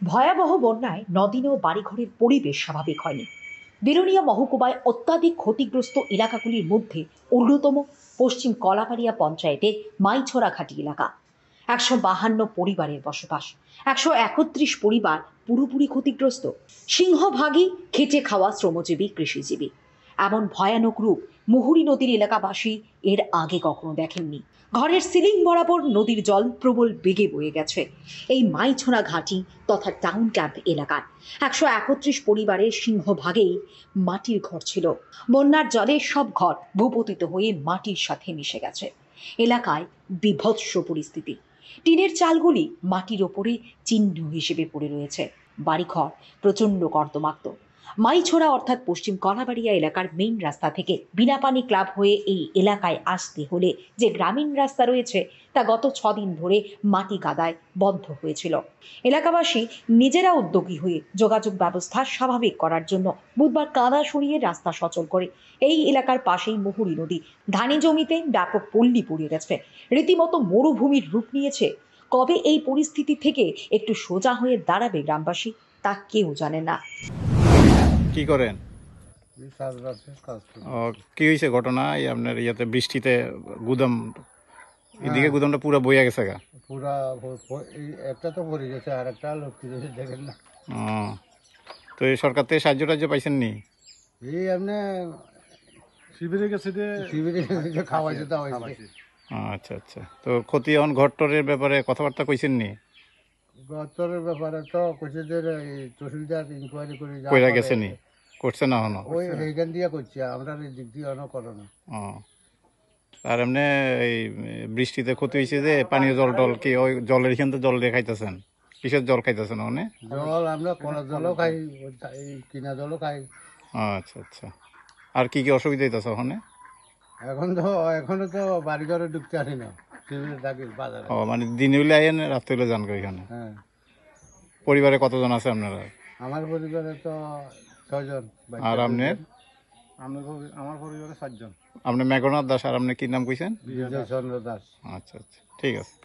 ভয়াবহ বন্যায় নদিন ও বাড়িঘরের পরিবেশ স্বাভাবিক হয়নি। বিলোনিয়া মহকুমায় অত্যাধিক ক্ষতিগ্রস্ত এলাকাগুলির মধ্যে অন্যতম পশ্চিম কলাপাড়িয়া পঞ্চায়েতের মাইছড়াঘাটি এলাকা। ১৫২ পরিবারের বসবাস, ১৩১ পরিবার পুরোপুরি ক্ষতিগ্রস্ত। সিংহভাগই খেটে খাওয়া শ্রমজীবী কৃষিজীবী। এমন ভয়ানক রূপ মুহুরী নদীর এলাকাবাসী এর আগে কখনো দেখেননি। ঘরের সিলিং বরাবর নদীর জল প্রবল বেগে বয়ে গেছে এই মাইছড়া ঘাটি তথা টাউন ক্যাম্প এলাকার ১৩১ পরিবারের সিংহভাগেই মাটির ঘর ছিল। বন্যার জলে সব ঘর ভূপতিত হয়ে মাটির সাথে মিশে গেছে। এলাকায় বিভৎস পরিস্থিতি। টিনের চালগুলি মাটির ওপরে চিহ্ন হিসেবে পড়ে রয়েছে। বাড়িঘর প্রচণ্ড কর্দমাক্ত। মাইছড়া অর্থাৎ পশ্চিম কলাবাড়িয়া এলাকার মেইন রাস্তা থেকে বিনাপানি ক্লাব হয়ে এই এলাকায় আসতে হলে যে গ্রামীণ রাস্তা রয়েছে তা গত ৬ দিন ধরে মাটি কাদায় বন্ধ হয়েছিল। এলাকাবাসী নিজেরা উদ্যোগী হয়ে যোগাযোগ ব্যবস্থা স্বাভাবিক করার জন্য বুধবার কাদা সরিয়ে রাস্তা সচল করে। এই এলাকার পাশেই মুহুরী নদী, ধানি জমিতে ব্যাপক পল্লী পড়ে গেছে, রীতিমতো মরুভূমির রূপ নিয়েছে। কবে এই পরিস্থিতি থেকে একটু সোজা হয়ে দাঁড়াবে গ্রামবাসী তা কেউ জানে না। কি করেন? কাজ করি। কি হয়েছে ঘটনা? এই আপনার ইয়াতে বৃষ্টিতে গুদাম, এদিকে হ্যাঁ। গুদামটা পুরো বইয়া গেছে গা। পুরা এই একটা তো পড়ে গেছে, আর একটা লটকে গেছে, দেখেন না। ও, তো এই সরকার থেকে সাহায্য টাহ্য পাইছেন নি? এই এমনি শিবিরে গেছে যে শিবিরে খাওয়াইছে তা হয়েছে। আচ্ছা আচ্ছা, তো ক্ষতি এখন ঘর টরের ব্যাপারে কথাবার্তা কইছেন নি? গতরের ব্যাপারে তো কইছে যে এই তহসিলদার ইনকোয়ারি করে যা কইরা করে, গেছে নি? করছে না এখনো? ওই এইখান দিয়ে করছি, আমরা এই দিক দিয়ে অন্য করো না। ও, আর এমনি এই বৃষ্টিতে ক্ষতি হয়েছে যে পানীয় জল টল কি ওই জলের এখান থেকে জল দিয়ে খাইতেছেন? কিসের জল খাইতেছেন ওখানে? জল আমরা কলের জলও খাই, এই কিনা জলও খাই। আচ্ছা আচ্ছা, আর কি কি অসুবিধা হইতেছে ওখানে? এখনো তো বাড়ি ঘরে ঢুকতে পারি না, শিবিরে থাকি বাজারে। ও, মানে দিন হইলে আইন, রাত হইলে যান ওইখানে। হ্যাঁ, পরিবারে কতজন আছে আপনারা? আমার পরিবারে তো 6 জন। আর আপনার? আমার পরিবারে 4 জন। আপনি মেঘনাথ দাস, আর আপনি কি নাম কইছেন? বিজয় চন্দ্র দাস। আচ্ছা আচ্ছা, ঠিক আছে।